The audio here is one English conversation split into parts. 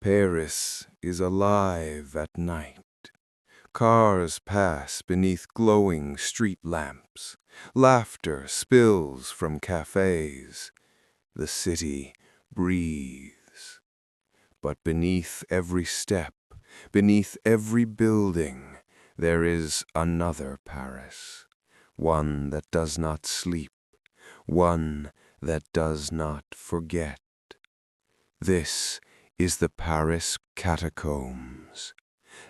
Paris is alive at night. Cars pass beneath glowing street lamps. Laughter spills from cafes. The city breathes. But beneath every step, beneath every building, there is another Paris. One that does not sleep. One that does not forget. This is the Paris Catacombs.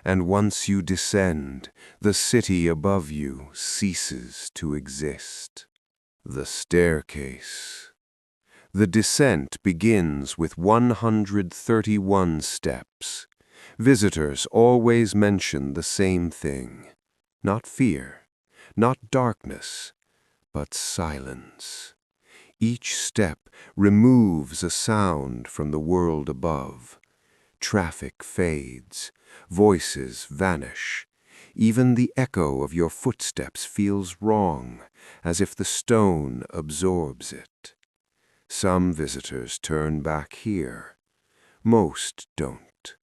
And once you descend, the city above you ceases to exist. The staircase. The descent begins with 131 steps. Visitors always mention the same thing. Not fear, not darkness, but silence. Each step removes a sound from the world above. Traffic fades, voices vanish. Even the echo of your footsteps feels wrong, as if the stone absorbs it. Some visitors turn back here. Most don't.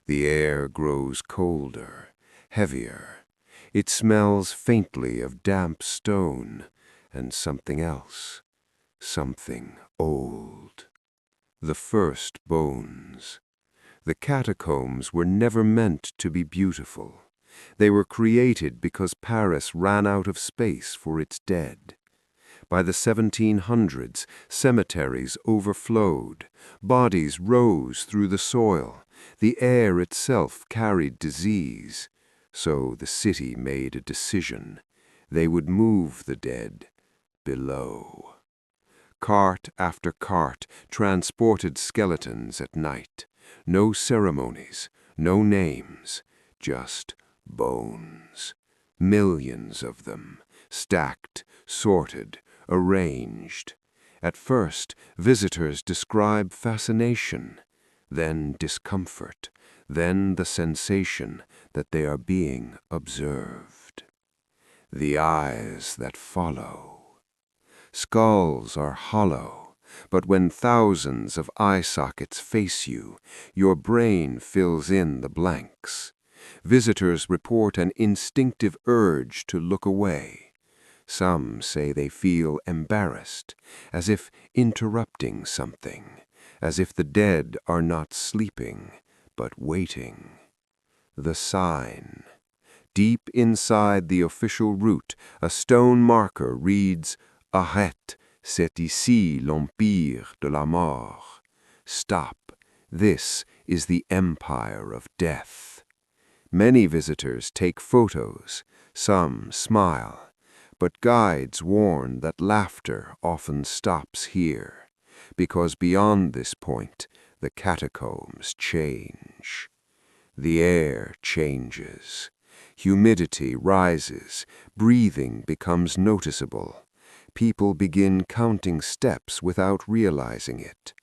The air grows colder, heavier. It smells faintly of damp stone and something else. Something old. The first bones. The catacombs were never meant to be beautiful. They were created because Paris ran out of space for its dead. By the 1700s, cemeteries overflowed. Bodies rose through the soil. The air itself carried disease. So the city made a decision. They would move the dead below. Cart after cart transported skeletons at night. No ceremonies, no names, just bones. Millions of them, stacked, sorted, arranged. At first, visitors describe fascination, then discomfort, then the sensation that they are being observed. The eyes that follow. Skulls are hollow, but when thousands of eye sockets face you, your brain fills in the blanks. Visitors report an instinctive urge to look away. Some say they feel embarrassed, as if interrupting something, as if the dead are not sleeping, but waiting. The sign. Deep inside the official route, a stone marker reads, Arrête, c'est ici l'empire de la mort. Stop, this is the empire of death. Many visitors take photos, some smile, but guides warn that laughter often stops here, because beyond this point, the catacombs change. The air changes. Humidity rises, breathing becomes noticeable. People begin counting steps without realizing it.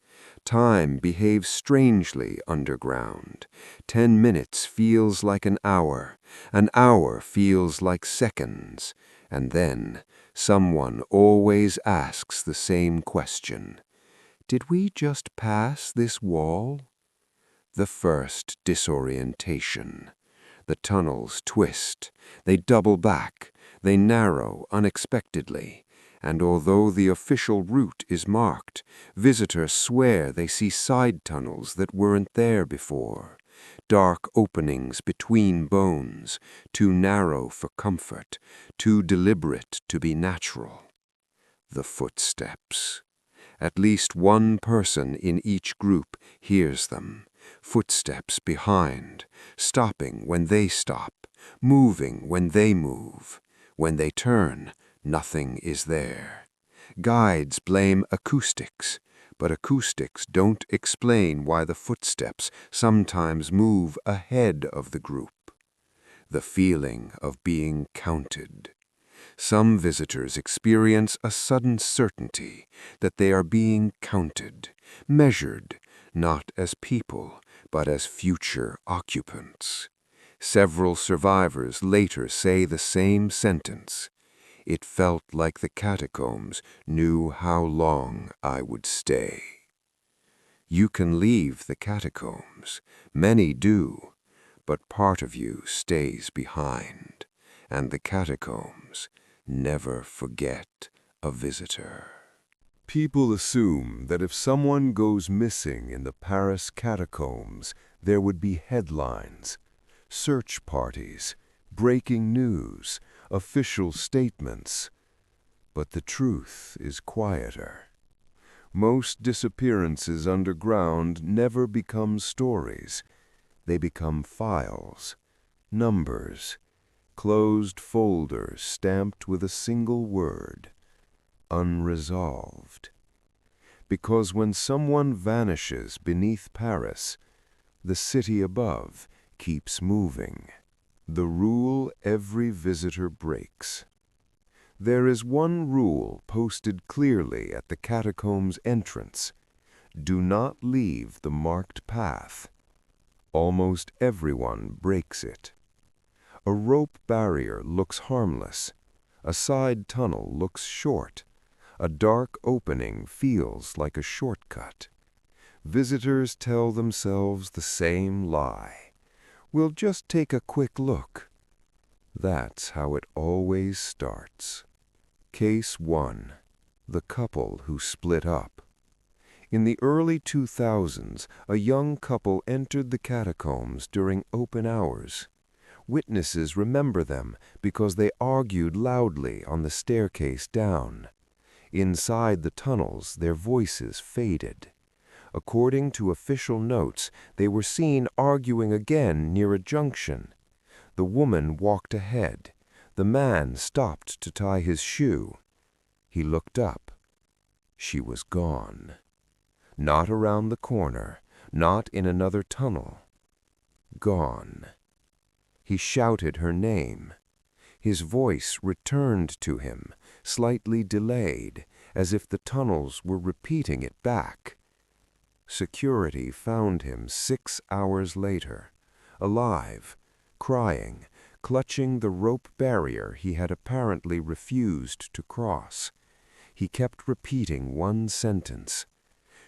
Time behaves strangely underground. 10 minutes feels like an hour feels like seconds, and then someone always asks the same question. Did we just pass this wall? The first disorientation. The tunnels twist, they double back, they narrow unexpectedly. And although the official route is marked, visitors swear they see side tunnels that weren't there before. Dark openings between bones, too narrow for comfort, too deliberate to be natural. The footsteps. At least one person in each group hears them. Footsteps behind, stopping when they stop, moving when they move. When they turn, nothing is there. Guides blame acoustics, but acoustics don't explain why the footsteps sometimes move ahead of the group. The feeling of being counted. Some visitors experience a sudden certainty that they are being counted, measured, not as people, but as future occupants. Several survivors later say the same sentence. It felt like the catacombs knew how long I would stay. You can leave the catacombs. Many do. But part of you stays behind, and the catacombs never forget a visitor. People assume that if someone goes missing in the Paris Catacombs, there would be headlines, search parties, breaking news, official statements. But the truth is quieter. Most disappearances underground never become stories. They become files, numbers, closed folders stamped with a single word: unresolved. Because when someone vanishes beneath Paris, the city above keeps moving. The rule every visitor breaks. There is one rule posted clearly at the catacombs entrance: do not leave the marked path. Almost everyone breaks it. A rope barrier looks harmless. A side tunnel looks short. A dark opening feels like a shortcut. Visitors tell themselves the same lie: we'll just take a quick look. That's how it always starts. Case 1. The couple who split up. In the early 2000s, a young couple entered the catacombs during open hours. Witnesses remember them because they argued loudly on the staircase down. Inside the tunnels, their voices faded. According to official notes, they were seen arguing again near a junction. The woman walked ahead. The man stopped to tie his shoe. He looked up. She was gone. Not around the corner, not in another tunnel. Gone. He shouted her name. His voice returned to him, slightly delayed, as if the tunnels were repeating it back. Security found him 6 hours later, alive, crying, clutching the rope barrier he had apparently refused to cross. He kept repeating one sentence: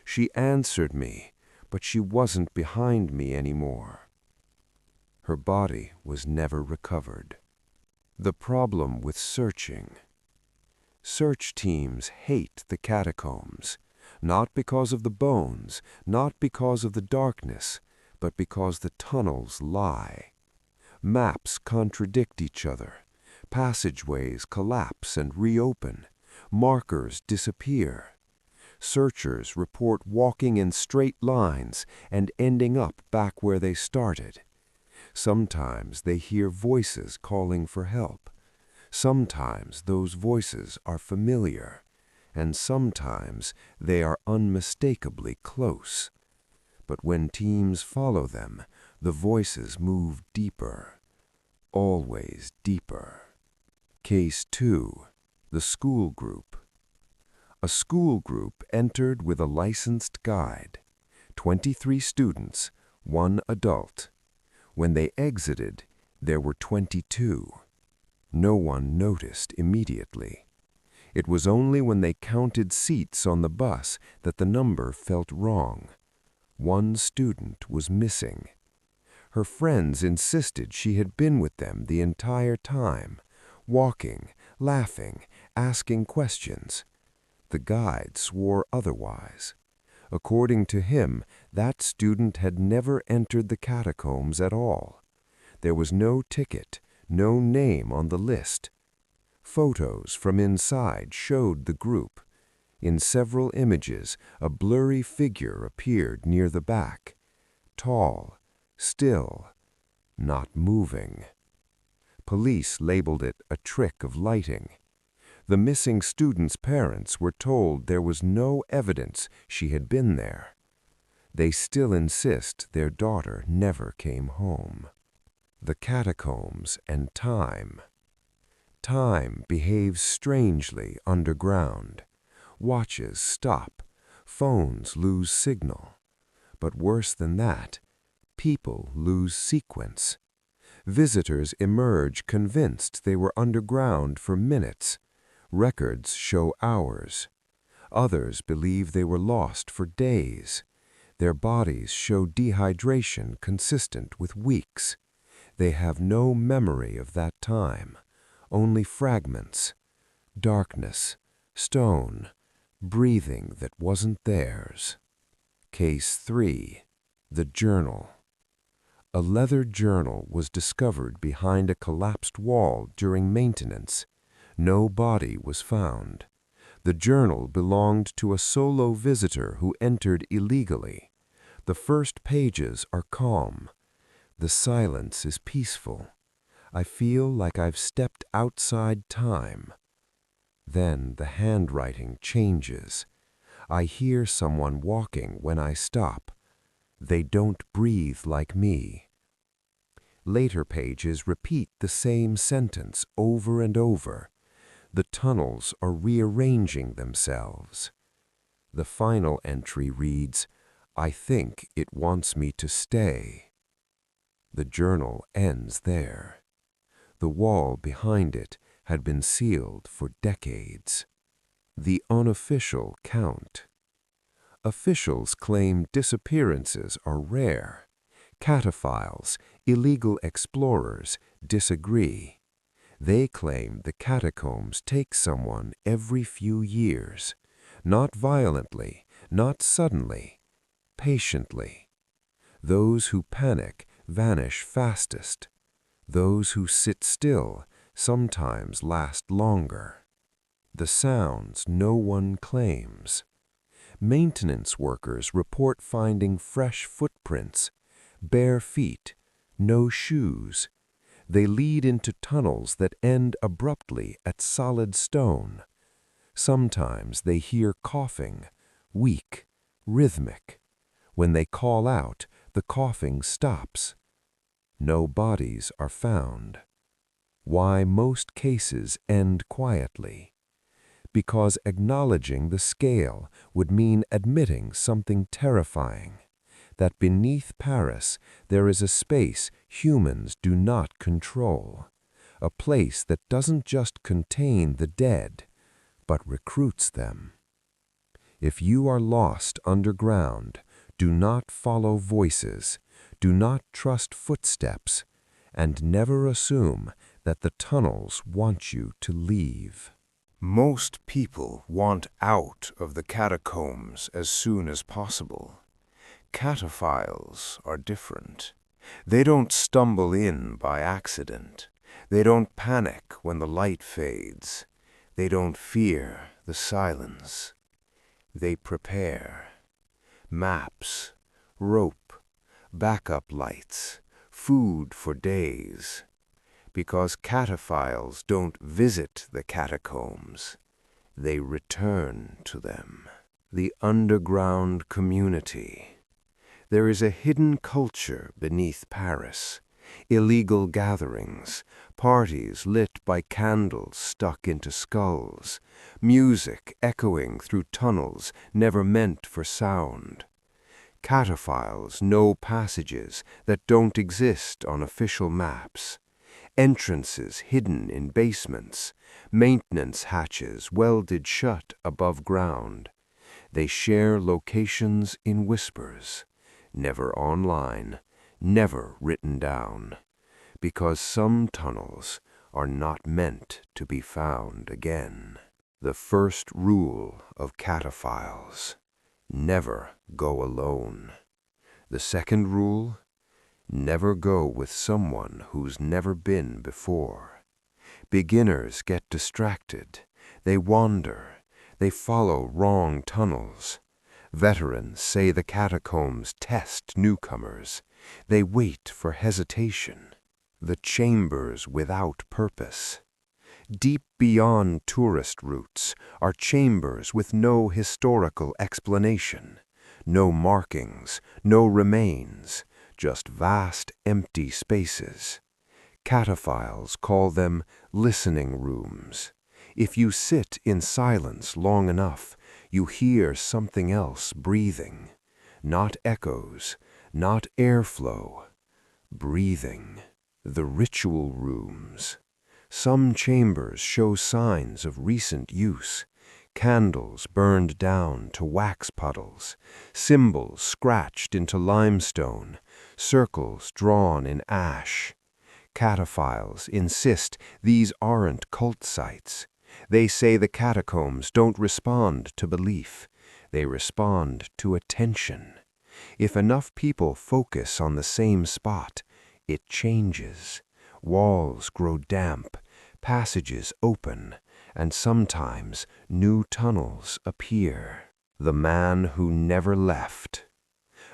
"She answered me, but she wasn't behind me anymore." Her body was never recovered. The problem with searching. Search teams hate the catacombs, not because of the bones, not because of the darkness, but because the tunnels lie. Maps contradict each other. Passageways collapse and reopen. Markers disappear. Searchers report walking in straight lines and ending up back where they started. Sometimes they hear voices calling for help. Sometimes those voices are familiar, and sometimes they are unmistakably close. But when teams follow them, the voices move deeper, always deeper. Case 2. The school group. A school group entered with a licensed guide. 23 students, 1 adult. When they exited, there were 22. No one noticed immediately. It was only when they counted seats on the bus that the number felt wrong. 1 student was missing. Her friends insisted she had been with them the entire time, walking, laughing, asking questions. The guide swore otherwise. According to him, that student had never entered the catacombs at all. There was no ticket, no name on the list. Photos from inside showed the group. In several images, a blurry figure appeared near the back. Tall, still, not moving. Police labeled it a trick of lighting. The missing student's parents were told there was no evidence she had been there. They still insist their daughter never came home. The catacombs and time. Time behaves strangely underground. Watches stop. Phones lose signal. But worse than that, people lose sequence. Visitors emerge convinced they were underground for minutes. Records show hours. Others believe they were lost for days. Their bodies show dehydration consistent with weeks. They have no memory of that time, only fragments, darkness, stone, breathing that wasn't theirs. Case 3. The journal. A leather journal was discovered behind a collapsed wall during maintenance. No body was found. The journal belonged to a solo visitor who entered illegally. The first pages are calm. The silence is peaceful. I feel like I've stepped outside time. Then the handwriting changes. I hear someone walking when I stop. They don't breathe like me. Later pages repeat the same sentence over and over. The tunnels are rearranging themselves. The final entry reads, "I think it wants me to stay." The journal ends there. The wall behind it had been sealed for decades. The unofficial count. Officials claim disappearances are rare. Cataphiles, illegal explorers, disagree. They claim the catacombs take someone every few years, not violently, not suddenly, patiently. Those who panic vanish fastest. Those who sit still sometimes last longer. The sounds no one claims. Maintenance workers report finding fresh footprints, bare feet, no shoes. They lead into tunnels that end abruptly at solid stone. Sometimes they hear coughing, weak, rhythmic. When they call out, the coughing stops. No bodies are found. Why most cases end quietly? Because acknowledging the scale would mean admitting something terrifying, that beneath Paris there is a space humans do not control, a place that doesn't just contain the dead, but recruits them. If you are lost underground, do not follow voices, do not trust footsteps, and never assume that the tunnels want you to leave. Most people want out of the catacombs as soon as possible. Cataphiles are different. They don't stumble in by accident. They don't panic when the light fades. They don't fear the silence. They prepare. Maps, rope, backup lights, food for days. Because cataphiles don't visit the catacombs, they return to them. The underground community. There is a hidden culture beneath Paris. Illegal gatherings, parties lit by candles stuck into skulls, music echoing through tunnels never meant for sound. Cataphiles know passages that don't exist on official maps. Entrances hidden in basements, maintenance hatches welded shut above ground. They share locations in whispers, never online, never written down, because some tunnels are not meant to be found again. The first rule of cataphiles: never go alone. The second rule: never go with someone who's never been before. Beginners get distracted. They wander. They follow wrong tunnels. Veterans say the catacombs test newcomers. They wait for hesitation. The chambers without purpose. Deep beyond tourist routes are chambers with no historical explanation, no markings, no remains, just vast empty spaces. Cataphiles call them listening rooms. If you sit in silence long enough, you hear something else breathing. Not echoes, not airflow. Breathing. The ritual rooms. Some chambers show signs of recent use. candles burned down to wax puddles, symbols scratched into limestone, circles drawn in ash. Cataphiles insist these aren't cult sites. They say the catacombs don't respond to belief. They respond to attention. If enough people focus on the same spot, it changes. Walls grow damp, passages open, and sometimes new tunnels appear. The man who never left.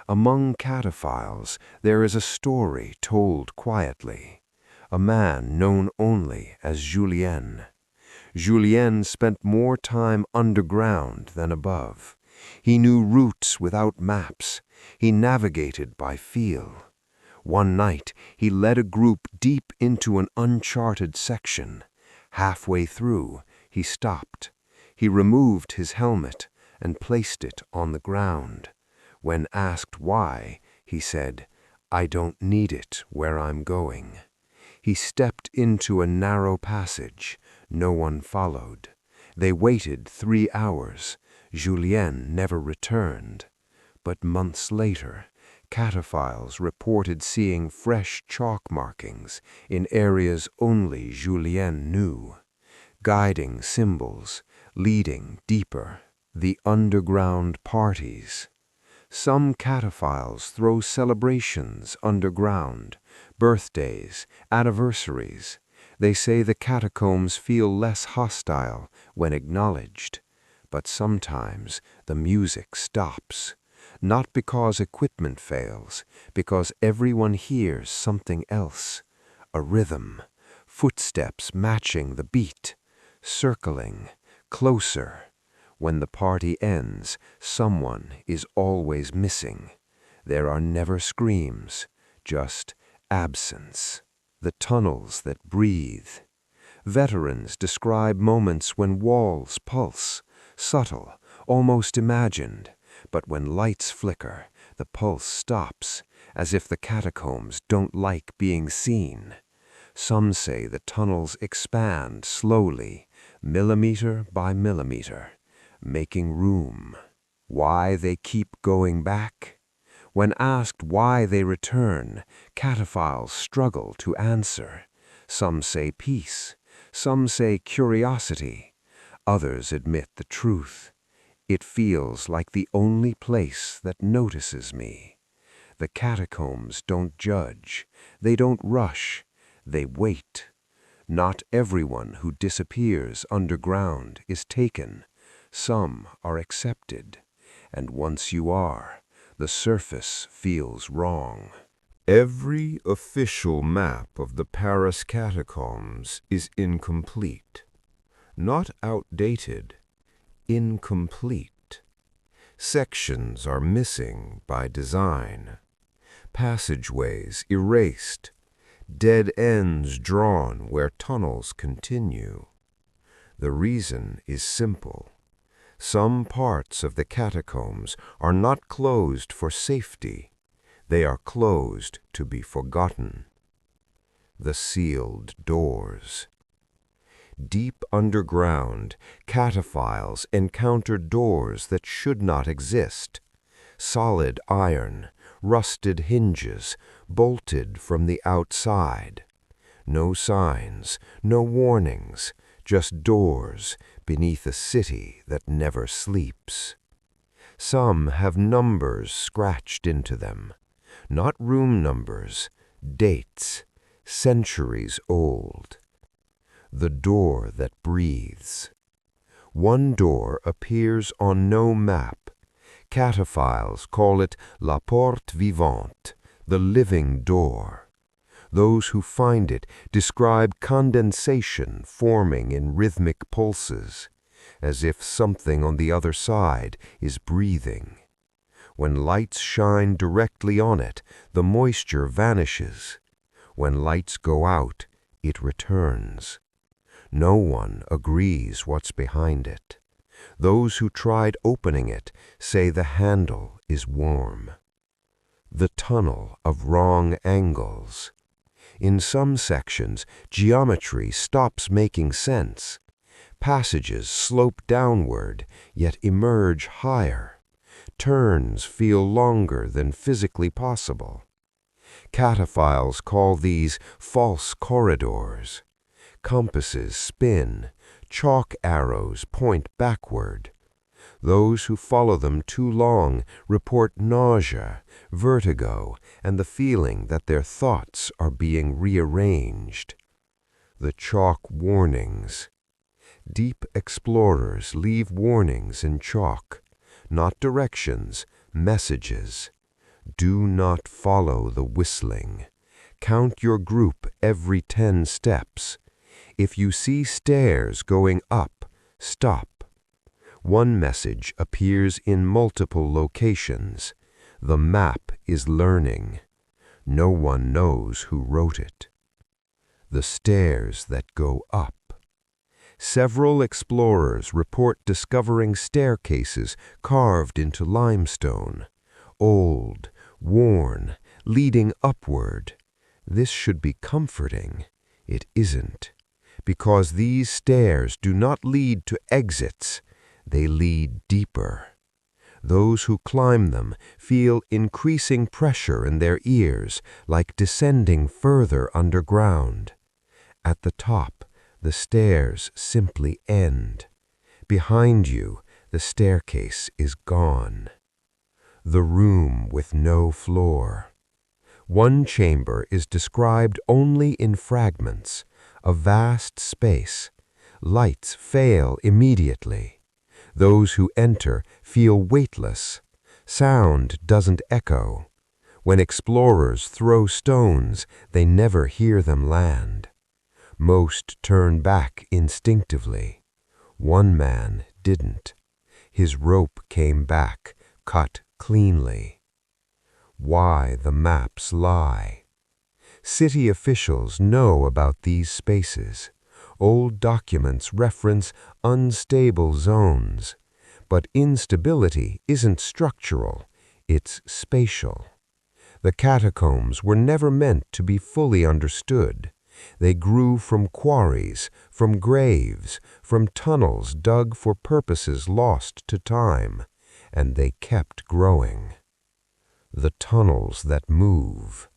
Among cataphiles, there is a story told quietly. A man known only as Julien. Julien spent more time underground than above. He knew routes without maps. He navigated by feel. One night, he led a group deep into an uncharted section. Halfway through, he stopped. He removed his helmet and placed it on the ground. When asked why, he said, "I don't need it where I'm going." He stepped into a narrow passage. No one followed. They waited 3 hours. Julien never returned. But months later, cataphiles reported seeing fresh chalk markings in areas only Julien knew. Guiding symbols, leading deeper. The underground parties. Some cataphiles throw celebrations underground, birthdays, anniversaries. They say the catacombs feel less hostile when acknowledged. But sometimes the music stops, not because equipment fails, because everyone hears something else. A rhythm, footsteps matching the beat, circling, closer. When the party ends, someone is always missing. There are never screams, just absence. The tunnels that breathe. Veterans describe moments when walls pulse, subtle, almost imagined, but when lights flicker, the pulse stops, as if the catacombs don't like being seen. Some say the tunnels expand slowly, millimeter by millimeter, making room. Why they keep going back? When asked why they return, cataphiles struggle to answer. Some say peace, some say curiosity. Others admit the truth. It feels like the only place that notices me. The catacombs don't judge. They don't rush. They wait. Not everyone who disappears underground is taken. Some are accepted. And once you are, the surface feels wrong. Every official map of the Paris Catacombs is incomplete. Not outdated, incomplete. Sections are missing by design. Passageways erased. Dead ends drawn where tunnels continue. The reason is simple. Some parts of the catacombs are not closed for safety. They are closed to be forgotten. The sealed doors. Deep underground, cataphiles encounter doors that should not exist. Solid iron, rusted hinges, bolted from the outside. No signs, no warnings, just doors beneath a city that never sleeps. Some have numbers scratched into them. Not room numbers, dates, centuries old. The door that breathes. One door appears on no map. Cataphiles call it la porte vivante, the living door. Those who find it describe condensation forming in rhythmic pulses, as if something on the other side is breathing. When lights shine directly on it, the moisture vanishes. When lights go out, it returns. No one agrees what's behind it. Those who tried opening it say the handle is warm. The tunnel of wrong angles. In some sections, geometry stops making sense. Passages slope downward, yet emerge higher. Turns feel longer than physically possible. Cataphiles call these false corridors. Compasses spin, chalk arrows point backward. Those who follow them too long report nausea, vertigo, and the feeling that their thoughts are being rearranged. The chalk warnings. Deep explorers leave warnings in chalk, not directions, messages. Do not follow the whistling. Count your group every 10 steps. If you see stairs going up, stop. One message appears in multiple locations. The map is learning. No one knows who wrote it. The stairs that go up. Several explorers report discovering staircases carved into limestone. Old, worn, leading upward. This should be comforting. It isn't. Because these stairs do not lead to exits. They lead deeper. Those who climb them feel increasing pressure in their ears, like descending further underground. At the top, the stairs simply end. Behind you, the staircase is gone. The room with no floor. One chamber is described only in fragments, a vast space. Lights fail immediately. Those who enter feel weightless. Sound doesn't echo. When explorers throw stones, they never hear them land. Most turn back instinctively. One man didn't. His rope came back, cut cleanly. Why the maps lie. City officials know about these spaces. Old documents reference unstable zones. But instability isn't structural, it's spatial. The catacombs were never meant to be fully understood. They grew from quarries, from graves, from tunnels dug for purposes lost to time, and they kept growing. The tunnels that move.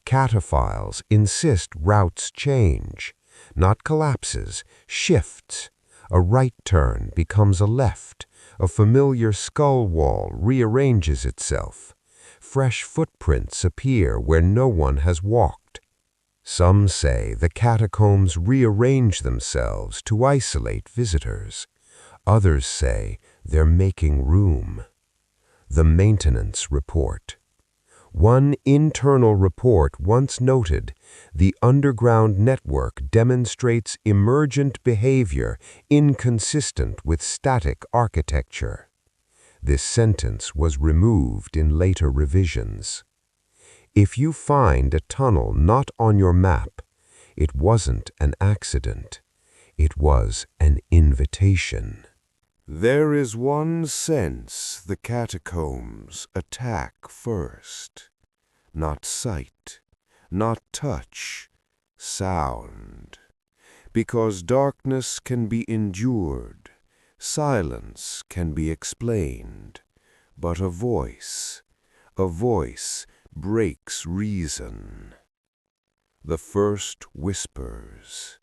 Cataphiles insist routes change, not collapses, shifts. A right turn becomes a left. A familiar skull wall rearranges itself. Fresh footprints appear where no one has walked. Some say the catacombs rearrange themselves to isolate visitors. Others say they're making room. The maintenance report. One internal report once noted, the underground network demonstrates emergent behavior inconsistent with static architecture. This sentence was removed in later revisions. If you find a tunnel not on your map, it wasn't an accident. It was an invitation. There is one sense the catacombs attack first. Not sight, not touch, sound. Because darkness can be endured, silence can be explained, but a voice breaks reason. The first whispers.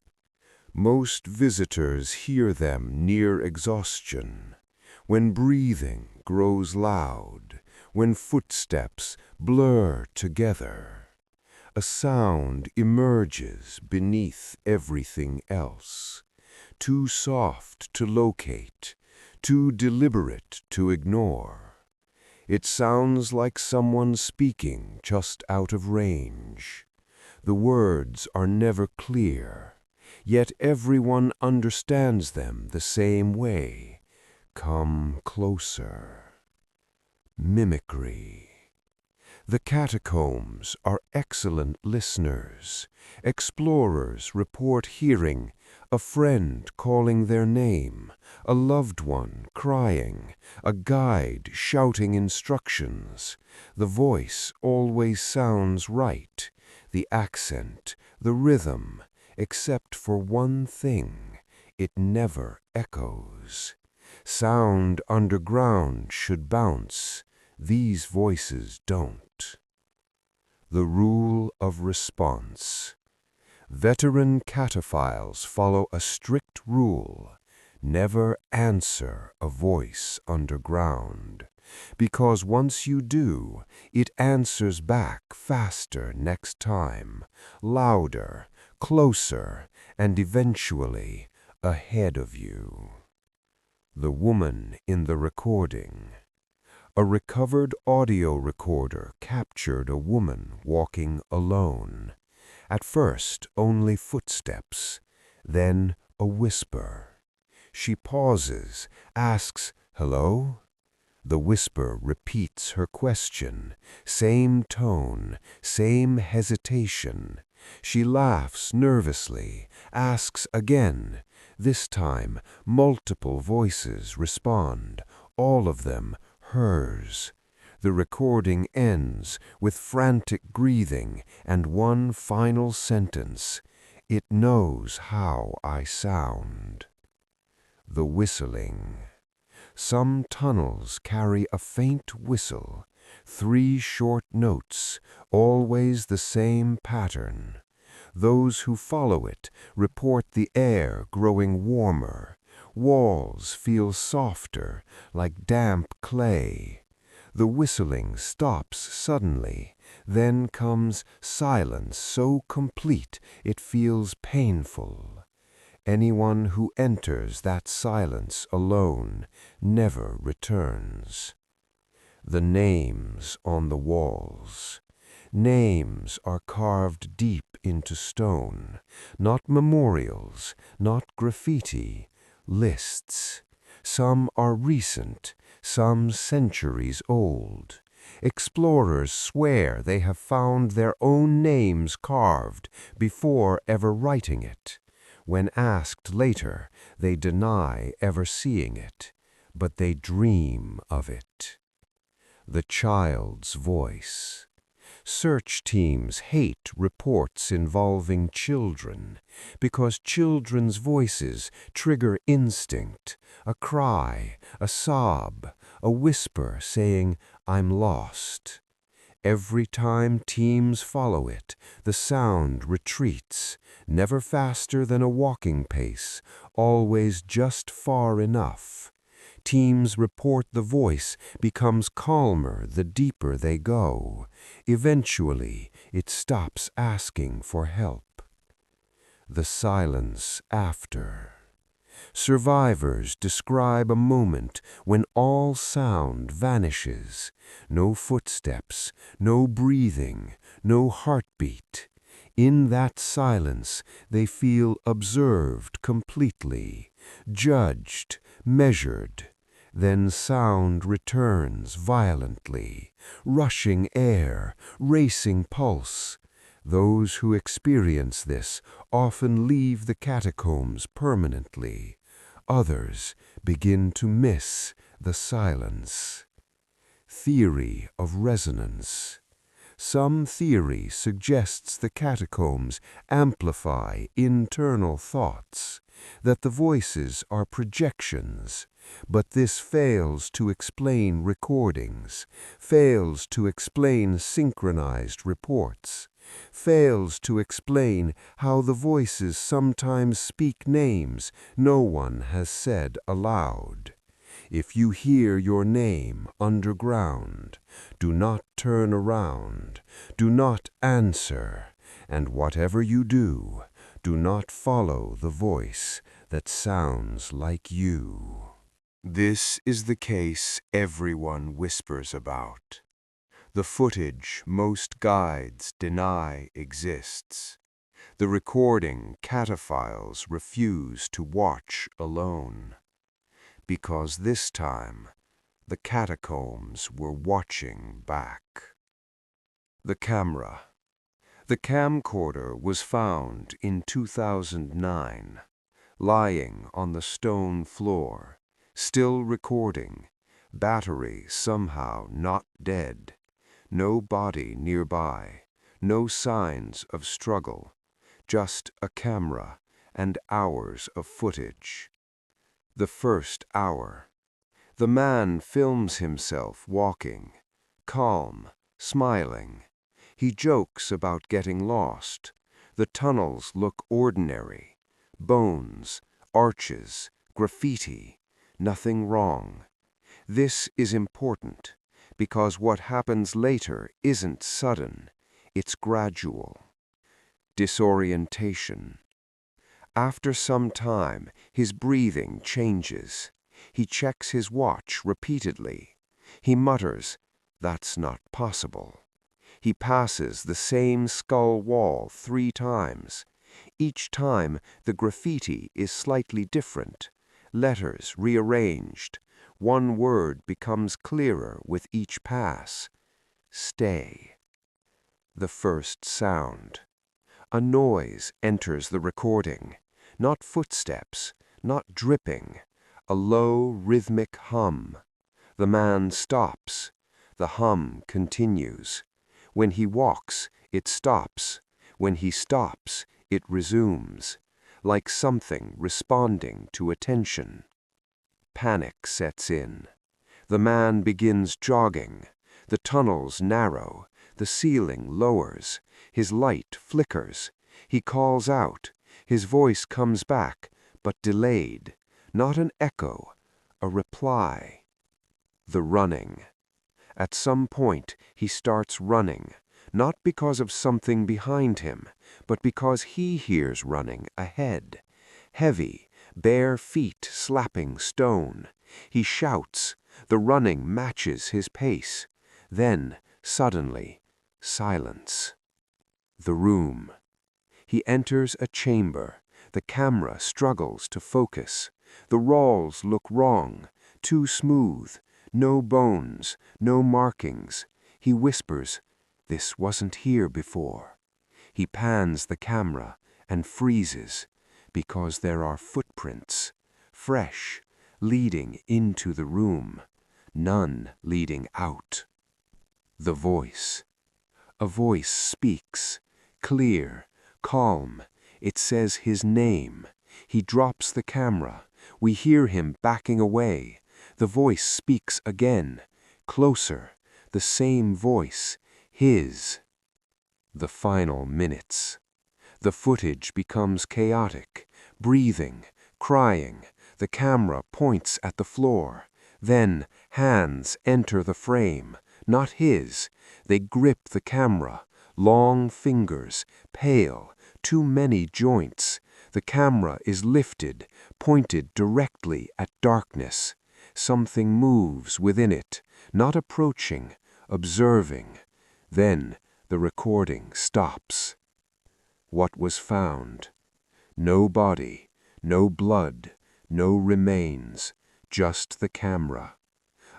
Most visitors hear them near exhaustion, when breathing grows loud, when footsteps blur together. A sound emerges beneath everything else, too soft to locate, too deliberate to ignore. It sounds like someone speaking just out of range. The words are never clear. Yet everyone understands them the same way. Come closer. Mimicry. The catacombs are excellent listeners. Explorers report hearing a friend calling their name, a loved one crying, a guide shouting instructions. The voice always sounds right, the accent, the rhythm, except for one thing. it never echoes. Sound underground should bounce, these voices don't. The rule of response. Veteran cataphiles follow a strict rule: never answer a voice underground, because once you do, it answers back faster next time, louder, closer, and eventually ahead of you. The woman in the recording. A recovered audio recorder captured a woman walking alone. At first, only footsteps, then a whisper. She pauses, asks, "Hello?" The whisper repeats her question, same tone, same hesitation. She laughs nervously, asks again. This time, multiple voices respond, all of them hers. The recording ends with frantic breathing and one final sentence: "It knows how I sound." The whistling. Some tunnels carry a faint whistle, 3 short notes, always the same pattern. Those who follow it report the air growing warmer. Walls feel softer, like damp clay. The whistling stops suddenly. Then comes silence so complete it feels painful. Anyone who enters that silence alone never returns. The names on the walls. Names are carved deep into stone, not memorials, not graffiti, lists. Some are recent, some centuries old. Explorers swear they have found their own names carved before ever writing it. When asked later, they deny ever seeing it, but they dream of it. The child's voice. Search teams hate reports involving children because children's voices trigger instinct, a cry, a sob, a whisper saying, "I'm lost." Every time teams follow it, the sound retreats, never faster than a walking pace, always just far enough. Teams report the voice becomes calmer the deeper they go. Eventually, it stops asking for help. The silence after. Survivors describe a moment when all sound vanishes. No footsteps, no breathing, no heartbeat. In that silence, they feel observed completely, judged, measured. Then sound returns violently, rushing air, racing pulse. Those who experience this often leave the catacombs permanently. Others begin to miss the silence. Theory of resonance. Some theory suggests the catacombs amplify internal thoughts, that the voices are projections, but this fails to explain recordings, fails to explain synchronized reports, fails to explain how the voices sometimes speak names no one has said aloud. If you hear your name underground, do not turn around, do not answer, and whatever you do, do not follow the voice that sounds like you. This is the case everyone whispers about. The footage most guides deny exists. The recording cataphiles refuse to watch alone. Because this time, the catacombs were watching back. The camera. The camcorder was found in 2009, lying on the stone floor, still recording, battery somehow not dead, no body nearby, no signs of struggle, just a camera and hours of footage. The first hour. The man films himself walking, calm, smiling. He jokes about getting lost. The tunnels look ordinary. Bones, arches, graffiti, nothing wrong. This is important, because what happens later isn't sudden, it's gradual. Disorientation. After some time, his breathing changes. He checks his watch repeatedly. He mutters, "That's not possible." He passes the same skull wall 3 times. Each time, the graffiti is slightly different. Letters rearranged. One word becomes clearer with each pass. Stay. The first sound. A noise enters the recording. Not footsteps, not dripping. A low, rhythmic hum. The man stops. The hum continues. When he walks, it stops. When he stops, it resumes, like something responding to attention. Panic sets in. The man begins jogging. The tunnels narrow. The ceiling lowers. His light flickers. He calls out. His voice comes back, but delayed. Not an echo, a reply. The running. At some point, he starts running, not because of something behind him, but because he hears running ahead. Heavy, bare feet slapping stone. He shouts. The running matches his pace. Then, suddenly, silence. The room. He enters a chamber. The camera struggles to focus. The walls look wrong, too smooth. No bones, no markings. He whispers, "This wasn't here before." He pans the camera and freezes, because there are footprints, fresh, leading into the room, none leading out. The voice. A voice speaks, clear, calm. It says his name. He drops the camera. We hear him backing away. The voice speaks again, closer, the same voice, his. The final minutes. The footage becomes chaotic, breathing, crying. The camera points at the floor. Then hands enter the frame, not his. They grip the camera, long fingers, pale, too many joints. The camera is lifted, pointed directly at darkness. Something moves within it, not approaching, observing. Then the recording stops. What was found? No body, no blood, no remains, just the camera.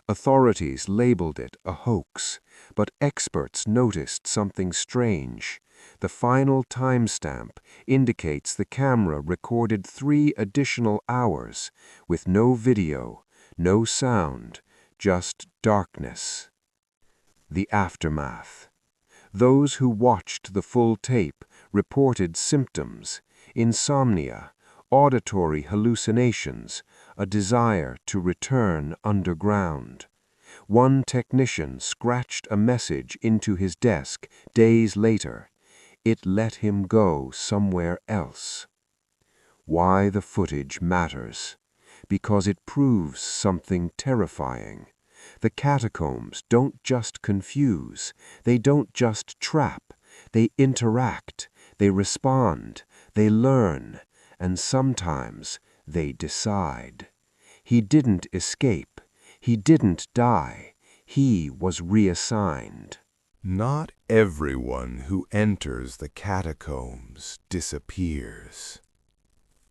Authorities labeled it a hoax, but experts noticed something strange. The final timestamp indicates the camera recorded 3 additional hours, with no video, no sound, just darkness. The aftermath. Those who watched the full tape reported symptoms: insomnia, auditory hallucinations, a desire to return underground. One technician scratched a message into his desk days later. It let him go somewhere else. Why the footage matters. Because it proves something terrifying. The catacombs don't just confuse. They don't just trap. They interact. They respond. They learn. And sometimes they decide. He didn't escape. He didn't die. He was reassigned. Not everyone who enters the catacombs disappears.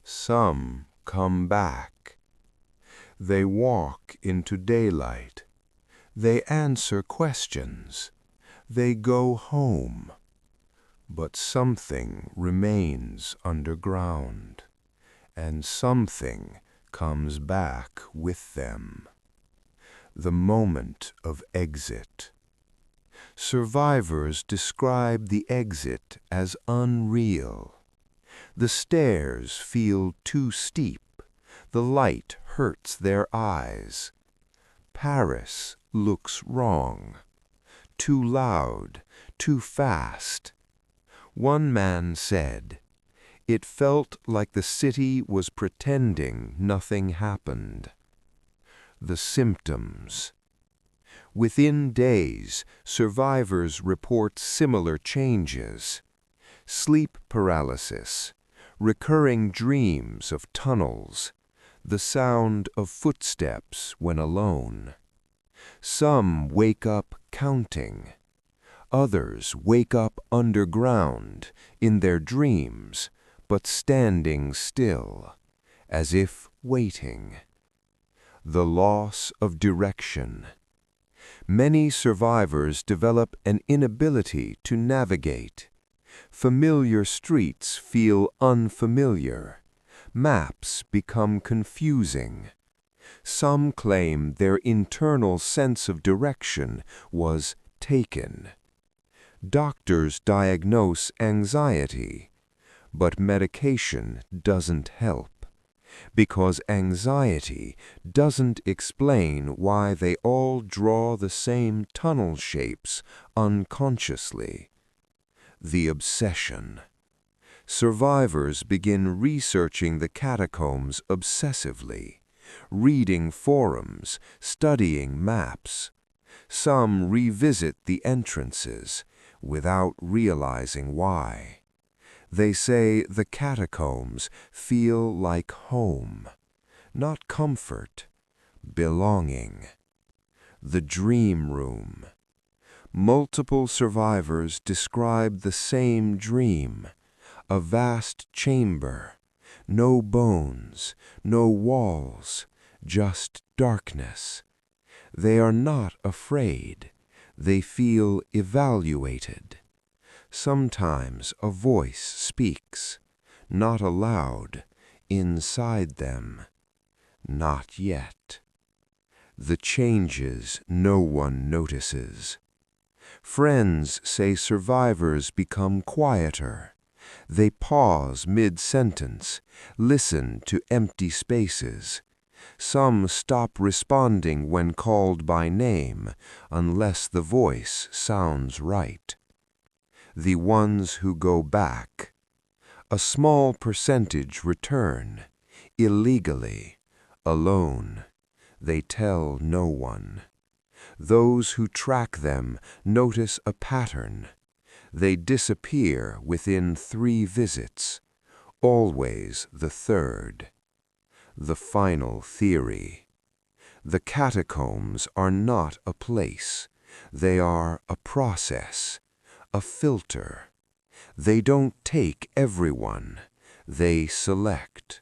Some come back. They walk into daylight. They answer questions. They go home. But something remains underground, and something comes back with them. The moment of exit. Survivors describe the exit as unreal. The stairs feel too steep. The light hurts their eyes. Paris looks wrong. Too loud, too fast. One man said, "It felt like the city was pretending nothing happened." The symptoms. Within days, survivors report similar changes. Sleep paralysis, recurring dreams of tunnels, the sound of footsteps when alone. Some wake up counting. Others wake up underground in their dreams, but standing still, as if waiting. The loss of direction. Many survivors develop an inability to navigate. Familiar streets feel unfamiliar. Maps become confusing. Some claim their internal sense of direction was taken. Doctors diagnose anxiety, but medication doesn't help, because anxiety doesn't explain why they all draw the same tunnel shapes unconsciously. The obsession. Survivors begin researching the catacombs obsessively, reading forums, studying maps. Some revisit the entrances without realizing why. They say the catacombs feel like home, not comfort, belonging. The dream room. Multiple survivors describe the same dream, a vast chamber, no bones, no walls, just darkness. They are not afraid. They feel evaluated. Sometimes a voice speaks, not aloud, inside them. Not yet. The changes no one notices. Friends say survivors become quieter. They pause mid-sentence, listen to empty spaces. Some stop responding when called by name, unless the voice sounds right. The ones who go back. A small percentage return, illegally, alone. They tell no one. Those who track them notice a pattern. They disappear within 3 visits, always the third. The final theory. The catacombs are not a place. They are a process, a filter. They don't take everyone. They select.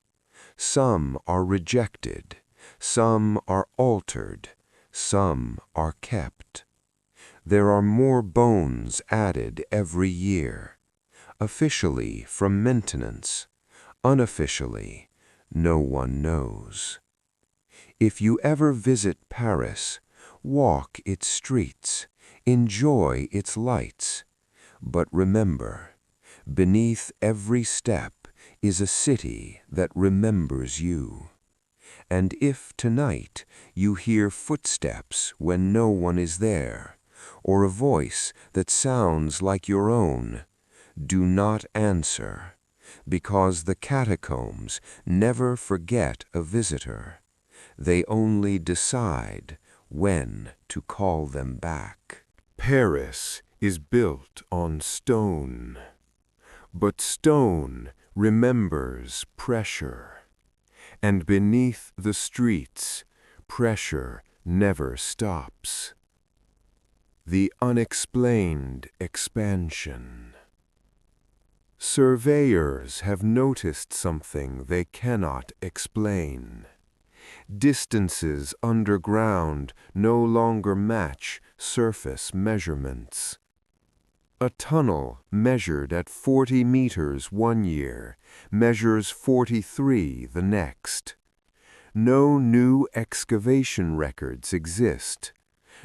Some are rejected. Some are altered. Some are kept. There are more bones added every year. Officially from maintenance. Unofficially, no one knows. If you ever visit Paris, walk its streets, enjoy its lights. But remember, beneath every step is a city that remembers you. And if tonight you hear footsteps when no one is there, or a voice that sounds like your own, do not answer, because the catacombs never forget a visitor. They only decide when to call them back. Paris is built on stone, but stone remembers pressure. And beneath the streets, pressure never stops. The unexplained expansion. Surveyors have noticed something they cannot explain. Distances underground no longer match surface measurements. A tunnel measured at 40 meters one year measures 43 the next. No new excavation records exist.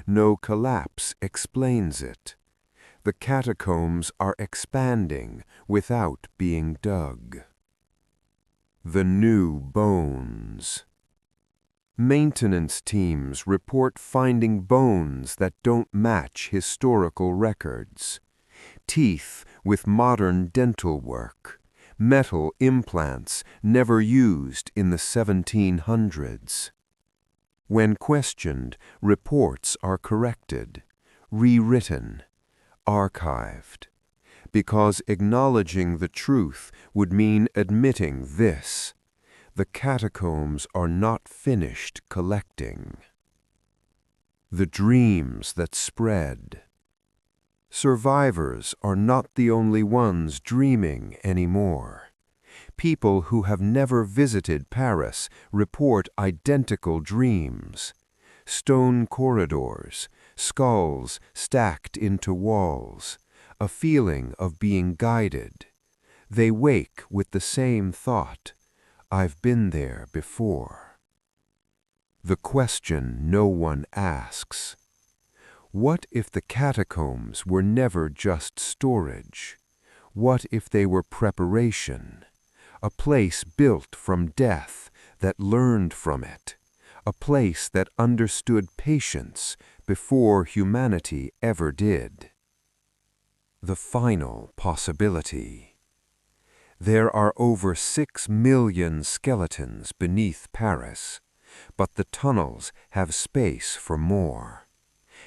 No collapse explains it. The catacombs are expanding without being dug. The new bones. Maintenance teams report finding bones that don't match historical records. Teeth with modern dental work. Metal implants never used in the 1700s. When questioned, reports are corrected, rewritten, archived, because acknowledging the truth would mean admitting this: the catacombs are not finished collecting. The dreams that spread. Survivors are not the only ones dreaming anymore. People who have never visited Paris report identical dreams. Stone corridors, skulls stacked into walls, a feeling of being guided. They wake with the same thought: I've been there before. The question no one asks: what if the catacombs were never just storage? What if they were preparation? A place built from death that learned from it. A place that understood patience before humanity ever did. The final possibility. There are over 6 million skeletons beneath Paris, but the tunnels have space for more.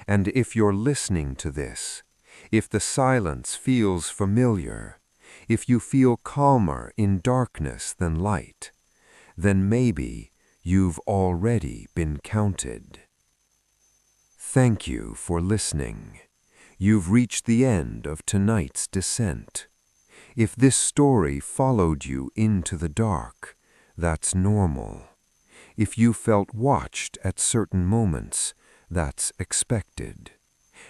And if you're listening to this, if the silence feels familiar, if you feel calmer in darkness than light, then maybe you've already been counted. Thank you for listening. You've reached the end of tonight's descent. If this story followed you into the dark, that's normal. If you felt watched at certain moments, that's expected.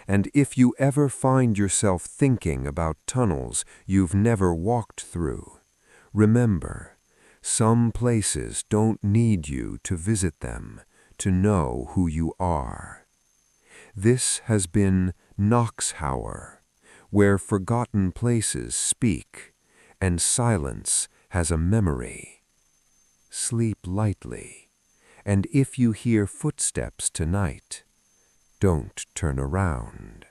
And if you ever find yourself thinking about tunnels you've never walked through, remember, some places don't need you to visit them to know who you are. This has been Knoxhour, where forgotten places speak and silence has a memory. Sleep lightly, and if you hear footsteps tonight, don't turn around.